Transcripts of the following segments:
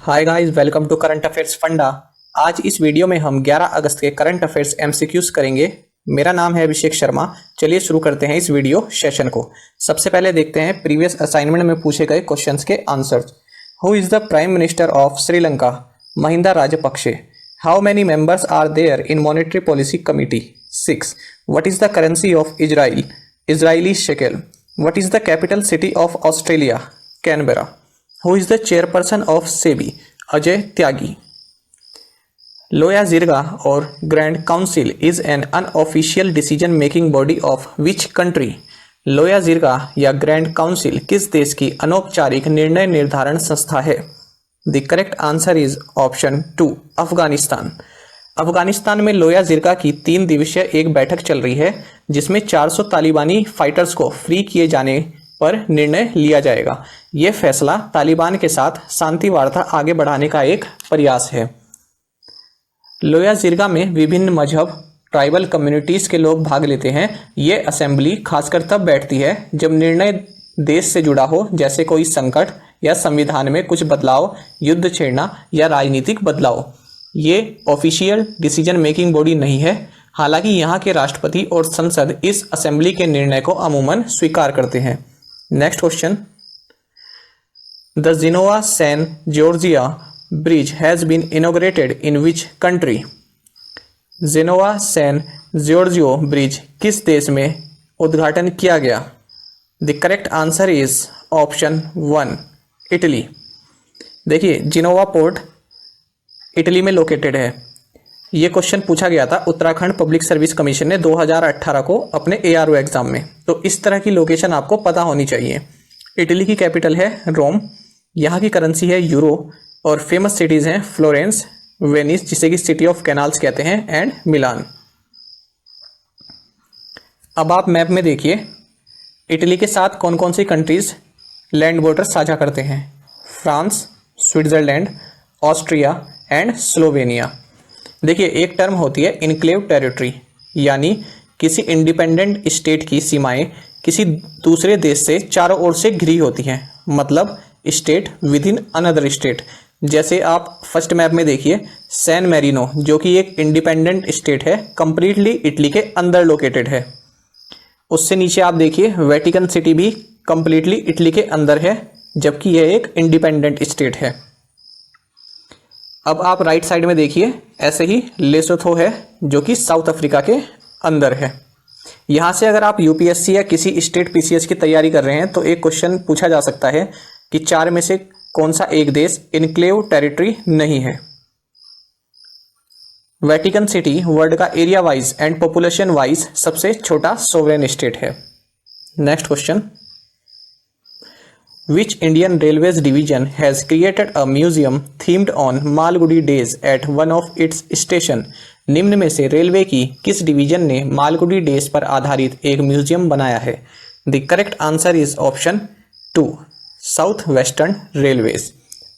Hi guys, welcome to current affairs funda. आज इस video में हम 11 अगस्त के करंट अफेयर्स एमसीक्यूज करेंगे। मेरा नाम है अभिषेक शर्मा। चलिए शुरू करते हैं इस वीडियो सेशन को। सबसे पहले देखते हैं प्रीवियस असाइनमेंट में पूछे गए क्वेश्चंस के answers. Who is the prime minister of Sri Lanka? Mahinda Rajapaksa. How many members are there in monetary policy committee? 6. What is the currency of Israel? Israeli shekel. What is the capital city of Australia? Canberra. Who is the chairperson of SEBI? Ajay Tyagi. Loya Jirga और grand council is an unofficial decision making body of which country? Loya Jirga या grand council किस देश की अनौपचारिक निर्णय निर्धारण संस्था है? The correct answer is option 2, Afghanistan. Afghanistan में लोया जिरगा की 3 दिवसीय एक बैठक चल रही है, जिसमें 400 तालिबानी फाइटर्स को फ्री किए जाने पर निर्णय लिया जाएगा। यह फैसला तालिबान के साथ शांति वार्ता आगे बढ़ाने का एक प्रयास है। लोया जिरगा में विभिन्न मजहब, ट्राइबल कम्युनिटीज के लोग भाग लेते हैं। ये असेंबली खासकर तब बैठती है जब निर्णय देश से जुड़ा हो, जैसे कोई संकट या संविधान में कुछ बदलाव, युद्ध छेड़ना या राजनीतिक बदलाव। ये ऑफिशियल डिसीजन मेकिंग बॉडी नहीं है, हालांकि यहाँ के राष्ट्रपति और संसद इस असेंबली के निर्णय को अमूमन स्वीकार करते हैं। Next question, the Genoa San Georgia bridge has been inaugurated in which country? Genoa San Giorgio bridge किस देश में उद्घाटन किया गया? The correct answer is option 1, Italy. देखिए, जिनोवा पोर्ट इटली में लोकेटेड है। ये क्वेश्चन पूछा गया था उत्तराखंड पब्लिक सर्विस कमीशन ने 2018 को अपने ARO एग्जाम में, तो इस तरह की लोकेशन आपको पता होनी चाहिए। इटली की कैपिटल है रोम, यहाँ की करेंसी है यूरो और फेमस सिटीज़ हैं फ्लोरेंस, वेनिस जिसे कि सिटी ऑफ कैनाल्स कहते हैं, एंड मिलान। अब आप मैप में देखिए इटली के साथ कौन कौन सी कंट्रीज लैंड बॉर्डर साझा करते हैं। France, Switzerland, Austria and Slovenia. देखिए, एक टर्म होती है इनक्लेव टेरिटरी, यानी किसी इंडिपेंडेंट स्टेट की सीमाएं किसी दूसरे देश से चारों ओर से घिरी होती हैं, मतलब state with in another state. जैसे आप फर्स्ट मैप में देखिए सैन मैरिनो, जो कि एक इंडिपेंडेंट स्टेट है, कंप्लीटली इटली के अंदर लोकेटेड है। उससे नीचे आप देखिए वेटिकन सिटी भी कंप्लीटली इटली के अंदर है, जबकि यह एक इंडिपेंडेंट स्टेट है। अब आप राइट साइड में देखिए ऐसे ही लेसोथो है, जो कि साउथ अफ्रीका के अंदर है। यहाँ से अगर आप UPSC या किसी स्टेट PCS की तैयारी कर रहे हैं तो एक क्वेश्चन पूछा जा सकता है कि 4 में से कौन सा एक देश इनक्लेव टेरिटरी नहीं है? वेटिकन सिटी वर्ल्ड का area wise and population wise सबसे छोटा सोवरेन स्टेट है। Next question, Which Indian Railways division has created a museum themed on Malgudi days at one of its station? निम्न में से रेलवे की किस डिवीजन ने मालगुडी डेज पर आधारित एक म्यूजियम बनाया है? The correct answer is option 2, south western railways.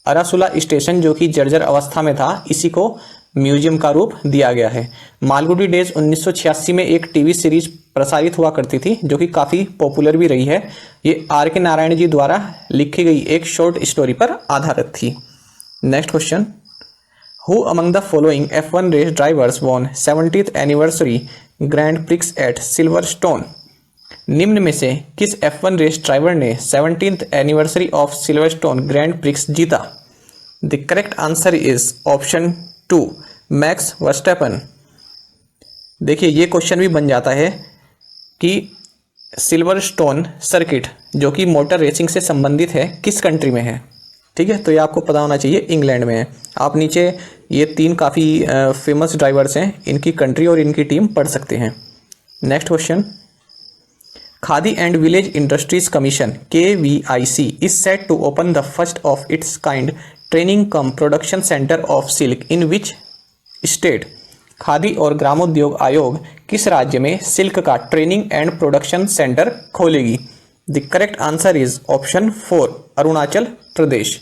Arasalu station, जो कि जर्जर अवस्था में था, इसी को म्यूजियम का रूप दिया गया है। मालगुडी डेज 1986 में एक टीवी सीरीज प्रसारित हुआ करती थी, जो कि काफ़ी पॉपुलर भी रही है। ये R.K. नारायण जी द्वारा लिखी गई एक शॉर्ट स्टोरी पर आधारित थी। Next question, who among the following F1 race drivers won 70th anniversary grand prix at Silverstone? निम्न में से किस F1 रेस ड्राइवर ने 70th anniversary of Silverstone grand prix जीता? The correct answer is option 2, Max Verstappen. देखिए, ये question भी बन जाता है कि सिल्वरस्टोन सर्किट, जो कि मोटर रेसिंग से संबंधित है, किस कंट्री में है? ठीक है, तो ये आपको पता होना चाहिए, इंग्लैंड में है। आप नीचे ये 3 काफ़ी फेमस ड्राइवर्स हैं, इनकी कंट्री और इनकी टीम पढ़ सकते हैं। Next question, Khadi and village industries commission KVIC is set to open the first of its kind training cum production centre of silk in which state? Khadi और ग्रामोद्योग आयोग किस राज्य में सिल्क का ट्रेनिंग एंड प्रोडक्शन सेंटर खोलेगी? The correct answer is option 4, Arunachal Pradesh.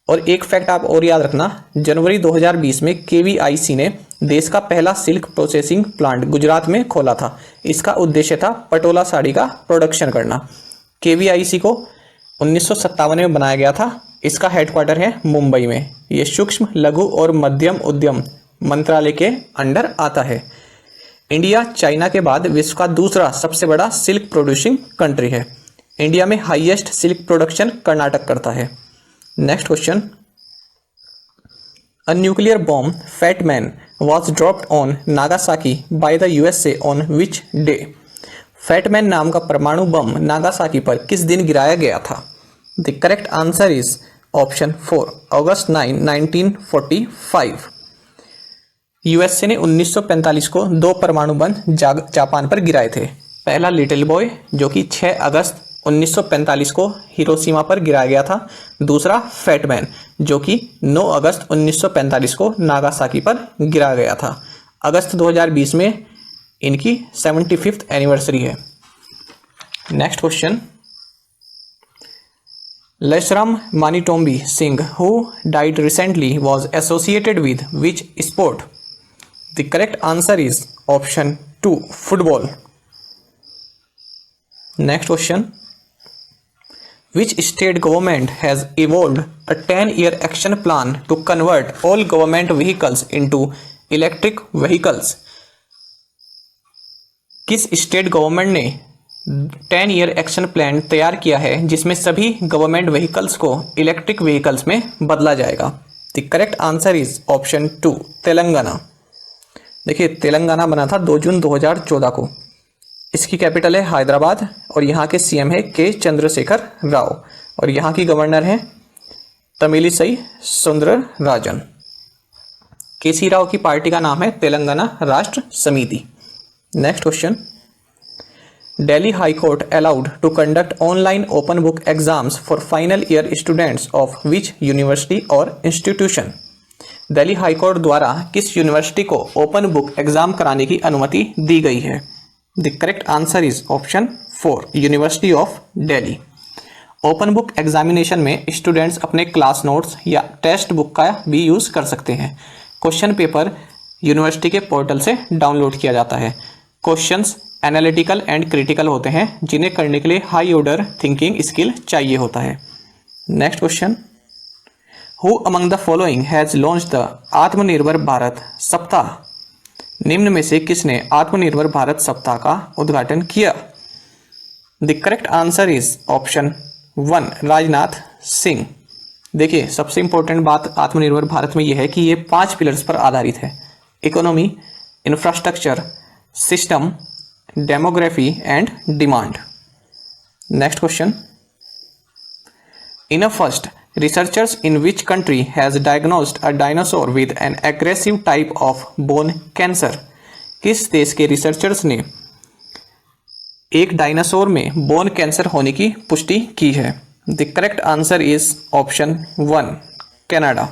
और एक फैक्ट आप और याद रखना, जनवरी 2020 में KVIC ने देश का पहला सिल्क प्रोसेसिंग प्लांट गुजरात में खोला था। इसका उद्देश्य था पटोला साड़ी का प्रोडक्शन करना। KVIC को 1957 में बनाया गया था इसका हेडक्वार्टर है मुंबई में। ये सूक्ष्म लघु और मध्यम उद्यम मंत्रालय के अंडर आता है। इंडिया चाइना के बाद विश्व का दूसरा सबसे बड़ा सिल्क प्रोड्यूसिंग कंट्री है। इंडिया में हाईएस्ट सिल्क प्रोडक्शन कर्नाटक करता है। Next question, a nuclear bomb fat man was dropped on Nagasaki by the USA on which day. Fat man नाम का परमाणु बम नागासाकी पर किस दिन गिराया गया था? The correct answer is option 4 August 9, 1945। USA ने 1945 को 2 परमाणु बम जापान पर गिराए थे। पहला लिटिल बॉय जो कि 6 अगस्त 1945 को हिरोशिमा पर गिराया गया था। दूसरा फैटमैन जो कि 9 अगस्त 1945 को नागासाकी पर गिराया गया था। अगस्त 2020 में इनकी 75th एनिवर्सरी है। Next question, Laishram Manitombi Singh who died recently was associated with which sport? The correct answer is option 2 football. Next question, which state government has evolved a 10-year action plan to convert all government vehicles into electric vehicles? किस state government ने 10 year action plan तैयार किया है जिसमें सभी government vehicles को electric vehicles में बदला जाएगा? The correct answer is option 2 Telangana. देखिए, तेलंगाना बना था 2 जून 2014 को। इसकी कैपिटल है हैदराबाद और यहाँ के सीएम है के चंद्रशेखर राव और यहाँ की गवर्नर है तमिलिसई सुंदरराजन। केसी राव की पार्टी का नाम है Telangana Rashtra Samithi. Next question, Delhi high court allowed to conduct online open book exams for final year students of which university और इंस्टीट्यूशन? दिल्ली हाई कोर्ट द्वारा किस यूनिवर्सिटी को ओपन बुक एग्जाम कराने की अनुमति दी गई है? The correct answer is option 4 university of Delhi. Open book examination में स्टूडेंट्स अपने क्लास नोट्स या टेक्स्ट बुक का भी यूज़ कर सकते हैं। क्वेश्चन पेपर यूनिवर्सिटी के पोर्टल से डाउनलोड किया जाता है। क्वेश्चंस एनालिटिकल एंड क्रिटिकल होते हैं जिन्हें करने के लिए हाई ऑर्डर थिंकिंग स्किल चाहिए होता है। Next question, who among the following has launch the आत्मनिर्भर भारत सप्ताह? निम्न में से किसने आत्मनिर्भर भारत सप्ताह का उद्घाटन किया? The correct answer is option 1 Rajnath Singh. देखिए, सबसे इंपॉर्टेंट बात आत्मनिर्भर भारत में यह है कि ये 5 पिलर्स पर आधारित है: economy, infrastructure, system, demography and demand. Next question, in a first researchers in which country has diagnosed a dinosaur with an aggressive type of bone cancer? किस देश के रिसर्चर्स ने एक डायनासोर में बोन कैंसर होने की पुष्टि की है? The correct answer is option 1 Canada.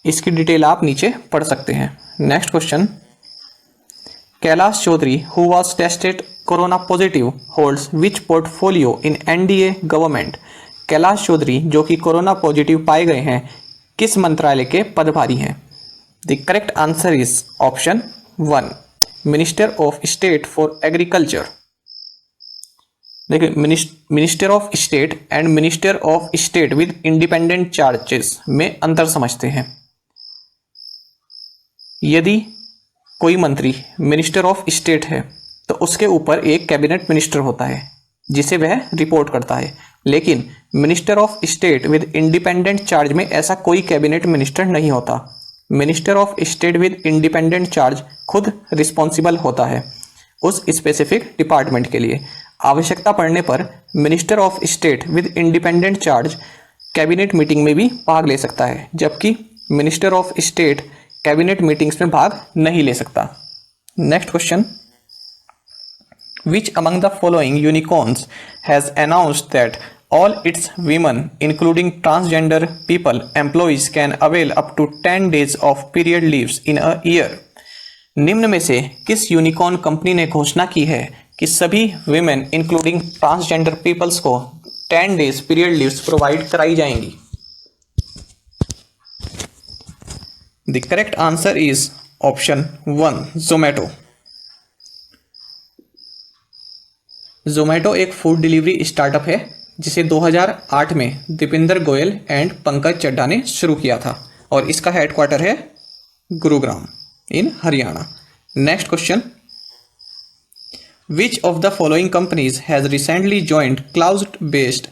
इसकी डिटेल आप नीचे पढ़ सकते हैं। Next question, Kailash Choudhary who was tested corona positive holds which portfolio in NDA government? Kailash Choudhary जो कि कोरोना पॉजिटिव पाए गए हैं किस मंत्रालय के पदभारी हैं? The correct answer is option 1 minister of state for agriculture. देखिए, minister of state and minister of state with independent charges में अंतर समझते हैं। यदि कोई मंत्री मिनिस्टर ऑफ स्टेट है तो उसके ऊपर एक कैबिनेट मिनिस्टर होता है जिसे वह रिपोर्ट करता है, लेकिन minister of state with independent charge में ऐसा कोई कैबिनेट मिनिस्टर नहीं होता। Minister of state with independent charge खुद रिस्पॉन्सिबल होता है उस स्पेसिफिक डिपार्टमेंट के लिए। आवश्यकता पड़ने पर minister of state with independent charge cabinet meeting में भी भाग ले सकता है, जबकि minister of state cabinet meetings में भाग नहीं ले सकता। Next question, Which among the following unicorns has announced that all its women, including transgender people, employees can avail up to 10 days of period leaves in a year? निम्न में से किस unicorn company ने घोषणा की है कि सभी women, including transgender peoples को 10 days period leaves प्रोवाइड कराई जाएंगी? The correct answer is option 1 Zomato। Zomato एक फूड डिलीवरी स्टार्टअप है जिसे 2008 में दीपेंद्र गोयल एंड पंकज चड्ढा ने शुरू किया था और इसका हेडक्वार्टर है Gurugram in Haryana. Next question, which of the following companies has recently joined cloud based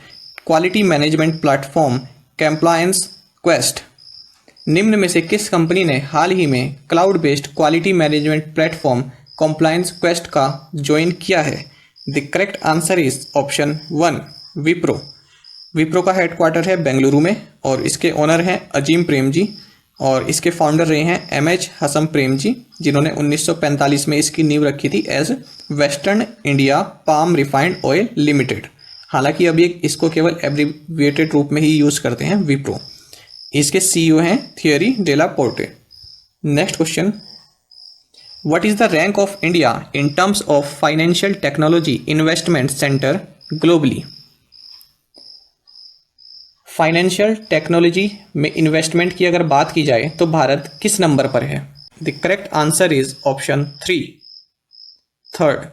quality management platform compliance quest? निम्न में से किस कंपनी ने हाल ही में cloud based quality management platform compliance quest का ज्वाइन किया है? The correct answer is option 1 Wipro. Wipro का हेडक्वार्टर है बेंगलुरु में और इसके ओनर हैं अजीम प्रेम जी और इसके फाउंडर रहे हैं MH हसम प्रेम जी, जिन्होंने 1945 में इसकी नींव रखी थी as western India palm refined oil limited. हालांकि अभी इसको केवल एब्रिविएटेड रूप में ही यूज करते हैं विप्रो। इसके CEO हैं Thierry Delaporte. Next question, what is the rank of India in terms of financial technology investment centre globally? Financial technology में इन्वेस्टमेंट की अगर बात की जाए तो भारत किस नंबर पर है? The correct answer is option 3 third.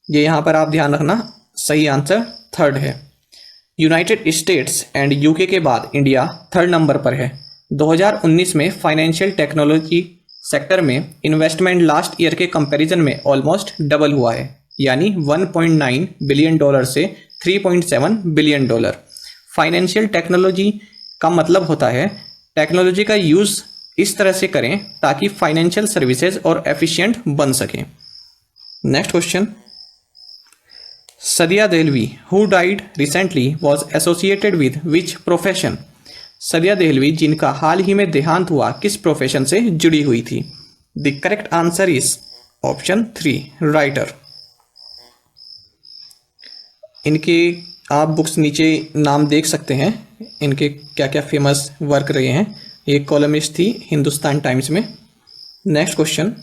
ये यहाँ पर आप ध्यान रखना, सही आंसर थर्ड है। यूनाइटेड स्टेट्स एंड UK के बाद इंडिया थर्ड नंबर पर है। 2019 में फाइनेंशियल टेक्नोलॉजी सेक्टर में इन्वेस्टमेंट लास्ट ईयर के कंपैरिजन में ऑलमोस्ट डबल हुआ है, यानी $1.9 बिलियन से $3.7 बिलियन। फाइनेंशियल टेक्नोलॉजी का मतलब होता है टेक्नोलॉजी का यूज़ इस तरह से करें ताकि फाइनेंशियल सर्विसेज और एफिशिएंट बन सकें। Next question, Sadia Dehlvi who died recently was associated with which profession? Sadia Dehlvi जिनका हाल ही में देहांत हुआ किस प्रोफेशन से जुड़ी हुई थी? The correct answer is option 3 writer. इनके आप बुक्स नीचे नाम देख सकते हैं, इनके क्या क्या फेमस वर्क रहे हैं। ये कॉलमिस्ट थी हिंदुस्तान टाइम्स में। Next question,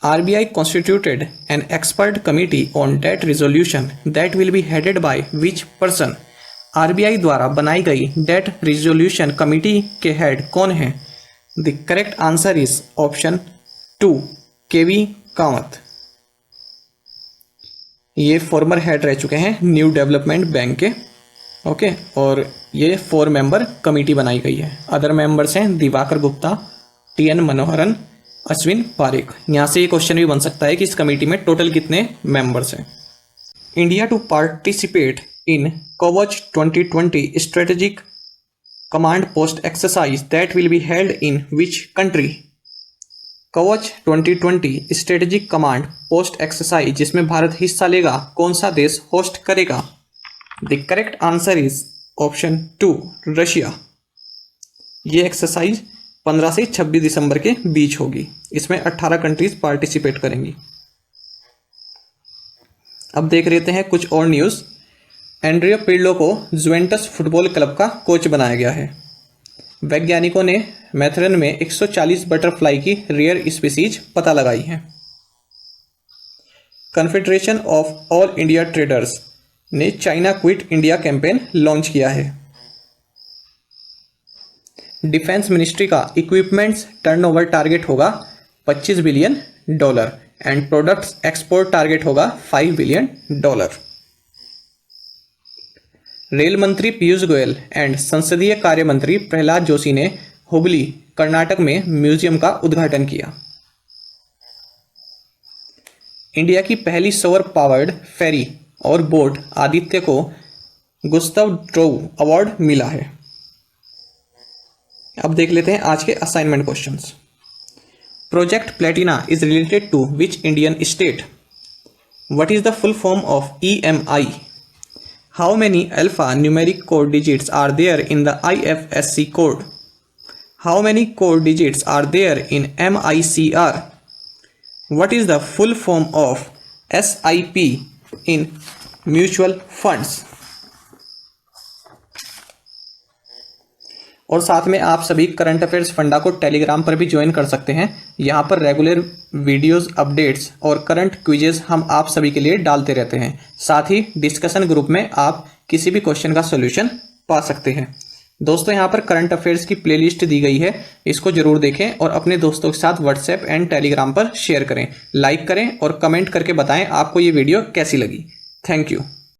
RBI constituted an expert committee on debt resolution that will be headed by which person? RBI द्वारा बनाई गई डेट रिजोल्यूशन कमिटी के हेड कौन है? The correct answer is option 2 KV Kamat. ये फॉर्मर हेड रह चुके हैं न्यू डेवलपमेंट बैंक के। ओके, और ये 4 मेंबर कमेटी बनाई गई है। अदर मेंबर्स हैं दिवाकर गुप्ता, TN मनोहरन, अश्विन पारिक। यहाँ से ये क्वेश्चन भी बन सकता है कि इस कमेटी में टोटल कितने मेंबर्स हैं। इंडिया टू पार्टिसिपेट इन कवच 2020 strategic command post exercise that will be held in which country? कवच 2020 स्ट्रेटेजिक कमांड पोस्ट एक्सरसाइज जिसमें भारत हिस्सा लेगा, कौन सा देश होस्ट करेगा? The correct answer is option 2 Russia. ये एक्सरसाइज 15 से 26 दिसंबर के बीच होगी। इसमें 18 कंट्रीज पार्टिसिपेट करेंगी। अब देख लेते हैं कुछ और न्यूज़। एंड्रिया पिर्लो को जुवेंटस फुटबॉल क्लब का कोच बनाया गया है। वैज्ञानिकों ने मैथरन में 140 बटरफ्लाई की रेयर स्पीसीज पता लगाई है। Confederation of all India traders ने China quit India campaign launch किया है। डिफेंस मिनिस्ट्री का इक्विपमेंट्स टर्नओवर टारगेट होगा $25 billion and products export target होगा $5 बिलियन। रेल मंत्री पीयूष गोयल एंड संसदीय कार्य मंत्री प्रहलाद जोशी ने हुबली कर्नाटक में म्यूजियम का उद्घाटन किया। इंडिया की पहली सोलर पावर्ड फेरी और बोट आदित्य को गुस्ताव ड्रोव अवार्ड मिला है। अब देख लेते हैं आज के assignment questions. Project platina is related to which Indian state? What is the full form of EMI? How many alpha numeric code digits are there in the IFSC code? How many code digits are there in MICR? What is the full form of SIP in mutual funds? और साथ में आप सभी current affairs फंडा को Telegram पर भी join कर सकते हैं। यहाँ पर रेगुलर वीडियोस, अपडेट्स और करंट क्विजेस हम आप सभी के लिए डालते रहते हैं। साथ ही डिस्कशन ग्रुप में आप किसी भी क्वेश्चन का सॉल्यूशन पा सकते हैं। दोस्तों, यहाँ पर करंट अफेयर्स की प्लेलिस्ट दी गई है, इसको जरूर देखें और अपने दोस्तों के साथ व्हाट्सएप एंड टेलीग्राम पर शेयर करें, लाइक करें और कमेंट करके बताएं आपको ये वीडियो कैसी लगी। Thank you.